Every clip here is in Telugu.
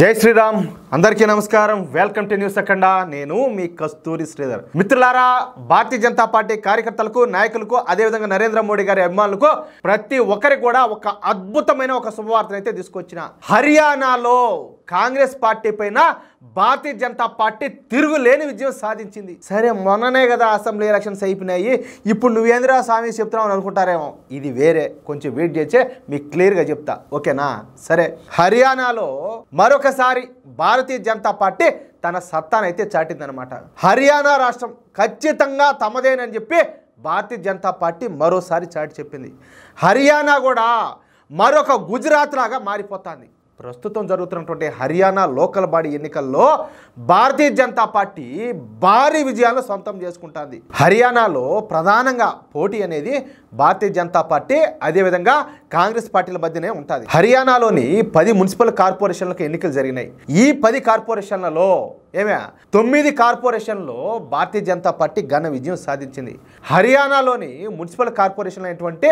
జై శ్రీరామ్ అందరికీ నమస్కారం వెల్కమ్ టు న్యూస్ అఖండ నేను మీ కస్తూరి శ్రీధర్ మిత్రులారా భారతీయ జనతా పార్టీ కార్యకర్తలకు నాయకులకు అదే విధంగా నరేంద్ర మోడీ గారి అభిమానులకు ప్రతి ఒక్కరికి కూడా ఒక అద్భుతమైన ఒక శుభవార్తను అయితే తీసుకొచ్చిన హర్యానాలో కాంగ్రెస్ పార్టీ పైన భారతీయ జనతా పార్టీ తిరుగులేని విజయం సాధించింది. సరే మొన్ననే కదా అసెంబ్లీ ఎలక్షన్స్ అయిపోయినాయి, ఇప్పుడు నువ్వేంద్రా స్వామి చెప్తున్నావు అని అనుకుంటారేమో. ఇది వేరే, కొంచెం వెయిట్ చేసే మీకు క్లియర్గా చెప్తా, ఓకేనా? సరే, హర్యానాలో మరొకసారి భారతీయ జనతా పార్టీ తన సత్తానైతే చాటిందనమాట. హర్యానా రాష్ట్రం ఖచ్చితంగా తమదేనని చెప్పి భారతీయ జనతా పార్టీ మరోసారి చాటి చెప్పింది. హర్యానా కూడా మరొక గుజరాత్ లాగా మారిపోతుంది. ప్రస్తుతం జరుగుతున్నటువంటి హర్యానా లోకల్ బాడీ ఎన్నికల్లో భారతీయ జనతా పార్టీ భారీ విజయాలను సొంతం చేసుకుంటుంది. హర్యానాలో ప్రధానంగా పోటీ అనేది భారతీయ జనతా పార్టీ అదేవిధంగా కాంగ్రెస్ పార్టీల మధ్యనే ఉంటుంది. హర్యానాలోని 10 మున్సిపల్ కార్పొరేషన్లకు ఎన్నికలు జరిగినాయి. ఈ 10 కార్పొరేషన్లలో 9 కార్పొరేషన్లో భారతీయ జనతా పార్టీ ఘన విజయం సాధించింది. హర్యానాలోని మున్సిపల్ కార్పొరేషన్లు అయినటువంటి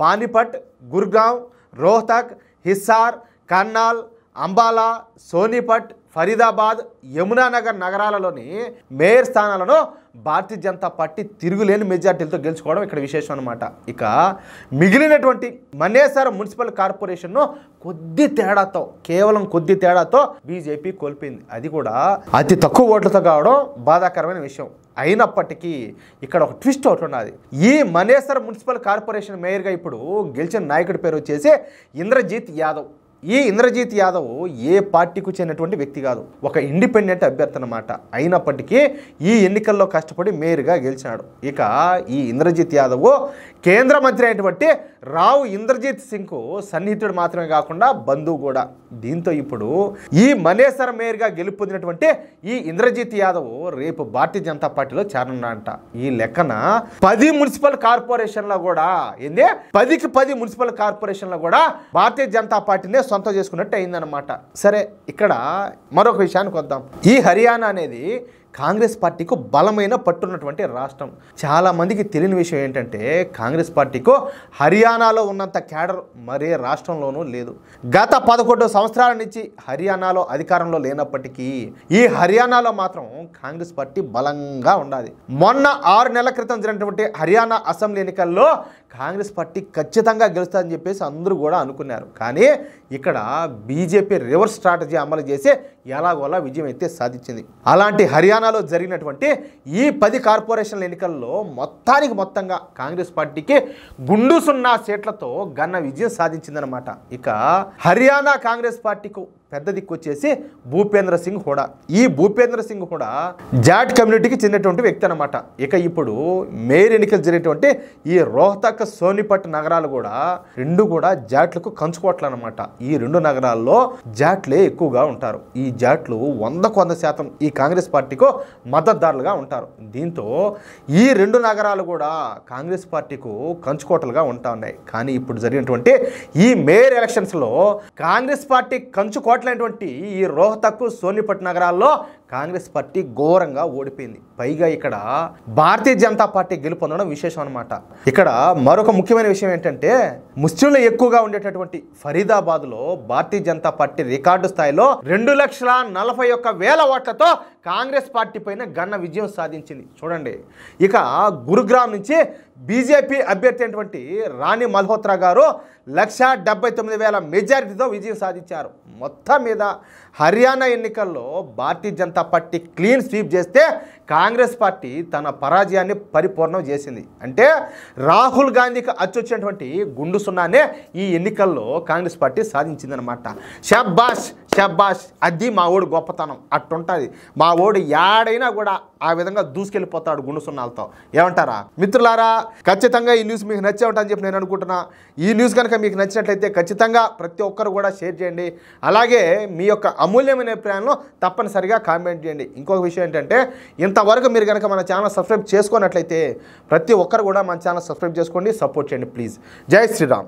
పానీపట్, గుర్గావ్, రోహ్తక్, హిస్సార్, కర్నాల్, అంబాలా, సోనిపట్, ఫరీదాబాద్, యమునానగర్ నగరాలలోని మేయర్ స్థానాలను భారతీయ జనతా పార్టీ తిరుగులేని మెజార్టీలతో గెలుచుకోవడం ఇక్కడ విశేషం అనమాట. ఇక మిగిలినటువంటి మనేసర్ మున్సిపల్ కార్పొరేషన్ను కేవలం కొద్ది తేడాతో బీజేపీ కోల్పోయింది. అది కూడా అతి తక్కువ ఓట్లతో కావడం బాధాకరమైన విషయం. అయినప్పటికీ ఇక్కడ ఒక ట్విస్ట్ ఒకటి ఉన్నది. ఈ మనేసర్ మున్సిపల్ కార్పొరేషన్ మేయర్గా ఇప్పుడు గెలిచిన నాయకుడి పేరు వచ్చేసి ఇంద్రజిత్ యాదవ్. ఈ ఇంద్రజిత్ యాదవ్ ఏ పార్టీకి చెందినటువంటి వ్యక్తి కాదు, ఒక ఇండిపెండెంట్ అభ్యర్థి అన్నమాట. అయినప్పటికీ ఈ ఎన్నికల్లో కష్టపడి మేయర్గా గెలిచినాడు. ఇక ఈ ఇంద్రజిత్ యాదవ్ కేంద్ర మంత్రి అయినటువంటి రావు ఇంద్రజిత్ సింగ్కు సన్నిహితుడు మాత్రమే కాకుండా బంధువు కూడా. దీంతో ఇప్పుడు ఈ మనేసర్ మేయర్గా గెలుపొందినటువంటి ఈ ఇంద్రజిత్ యాదవ్ రేపు భారతీయ జనతా పార్టీలో చేరనున్నాడంట. ఈ లెక్కన 10 మున్సిపల్ కార్పొరేషన్లో కూడా 10 మున్సిపల్ కార్పొరేషన్లో కూడా భారతీయ జనతా పార్టీనే సొంతం చేసుకున్నట్టు అయిందనమాట. సరే, ఇక్కడ మరొక విషయానికి వద్దాం. ఈ హర్యానా అనేది కాంగ్రెస్ పార్టీకు బలమైన పట్టున్నటువంటి రాష్ట్రం. చాలామందికి తెలియని విషయం ఏంటంటే కాంగ్రెస్ పార్టీకు హర్యానాలో ఉన్నంత క్యాడర్ మరే రాష్ట్రంలోనూ లేదు. గత 11 సంవత్సరాల నుంచి హర్యానాలో అధికారంలో లేనప్పటికీ ఈ హర్యానాలో మాత్రం కాంగ్రెస్ పార్టీ బలంగా ఉండాలి. మొన్న 6 నెలల క్రితం జరిగినటువంటి హర్యానా అసెంబ్లీ ఎన్నికల్లో కాంగ్రెస్ పార్టీ ఖచ్చితంగా గెలుస్తుందని చెప్పేసి అందరూ కూడా అనుకున్నారు. కానీ ఇక్కడ బీజేపీ రివర్స్ స్ట్రాటజీ అమలు చేసి ఎలాగోలా విజయం అయితే సాధించింది. అలాంటి హర్యానాలో జరిగినటువంటి ఈ 10 కార్పొరేషన్ల ఎన్నికల్లో మొత్తంగా కాంగ్రెస్ పార్టీకి గుండు 0 సీట్లతో ఘన విజయం సాధించిందనమాట. ఇక హర్యానా కాంగ్రెస్ పార్టీకు పెద్ద దిక్కు వచ్చేసి భూపేంద్ర సింగ్ హూడా. ఈ భూపేంద్ర సింగ్ హూడా జాట్ కమ్యూనిటీకి చెందినటువంటి వ్యక్తి అనమాట. ఇక ఇప్పుడు మేయర్ ఎన్నికలు జరిగినటువంటి ఈ రోహ్తక్, సోనిపట్ నగరాలు కూడా రెండు కూడా జాట్లకు కంచుకోవట్లు అనమాట. ఈ 2 నగరాల్లో జాట్లే ఎక్కువగా ఉంటారు. ఈ జాట్లు 100% ఈ కాంగ్రెస్ పార్టీకు మద్దతుదారులుగా ఉంటారు. దీంతో ఈ 2 నగరాలు కూడా కాంగ్రెస్ పార్టీకు కంచుకోటలుగా ఉంటా ఉన్నాయి. కానీ ఇప్పుడు జరిగినటువంటి ఈ మేయర్ ఎలక్షన్స్లో కాంగ్రెస్ పార్టీ కంచుకోటలైనటువంటి ఈ రోహ్తక్, సోనిపట్ నగరాల్లో కాంగ్రెస్ పార్టీ ఘోరంగా ఓడిపోయింది. పైగా ఇక్కడ భారతీయ జనతా పార్టీ గెలుపొందడం విశేషం అనమాట. ఇక్కడ మరొక ముఖ్యమైన విషయం ఏంటంటే ముస్లింలు ఎక్కువగా ఉండేటటువంటి ఫరీదాబాద్లో భారతీయ జనతా పార్టీ రికార్డు స్థాయిలో 2,41,000 ఓట్లతో కాంగ్రెస్ పార్టీ పైన ఘన విజయం సాధించింది. చూడండి, ఇక గురుగ్రామ్ నుంచి బీజేపీ అభ్యర్థి అయినటువంటి రాణి మల్హోత్రా గారు 1,79,000 మెజారిటీతో విజయం సాధించారు. మొత్తం మీద హర్యానా ఎన్నికల్లో Bharatiya Janata party clean sweep చేస్తే కాంగ్రెస్ పార్టీ తన పరాజయాన్ని పరిపూర్ణం చేసింది. అంటే రాహుల్ గాంధీకి అచ్చొచ్చినటువంటి గుండు 0నే ఈ ఎన్నికల్లో కాంగ్రెస్ పార్టీ సాధించిందనమాట. షబ్బాష్ షబ్బాష్, అది మా ఓడి గొప్పతనం. అట్టుంటుంది మా ఓడి, యాడైనా కూడా ఆ విధంగా దూసుకెళ్ళిపోతాడు గుండు 0లతో. ఏమంటారా మిత్రులారా? ఖచ్చితంగా ఈ న్యూస్ మీకు నచ్చే ఉంటారని చెప్పి నేను అనుకుంటున్నా. ఈ న్యూస్ కనుక మీకు నచ్చినట్లయితే ఖచ్చితంగా ప్రతి ఒక్కరు కూడా షేర్ చేయండి. అలాగే మీ యొక్క అమూల్యమైన అభిప్రాయాలను తప్పనిసరిగా కామెంట్ చేయండి. ఇంకొక విషయం ఏంటంటే ఇంతవరకు మీరు కనుక మన ఛానల్ సబ్స్క్రైబ్ చేసుకున్నట్లయితే ప్రతి ఒక్కరు కూడా మన ఛానల్ సబ్స్క్రైబ్ చేసుకోండి, సపోర్ట్ చేయండి ప్లీజ్. జై శ్రీరామ్.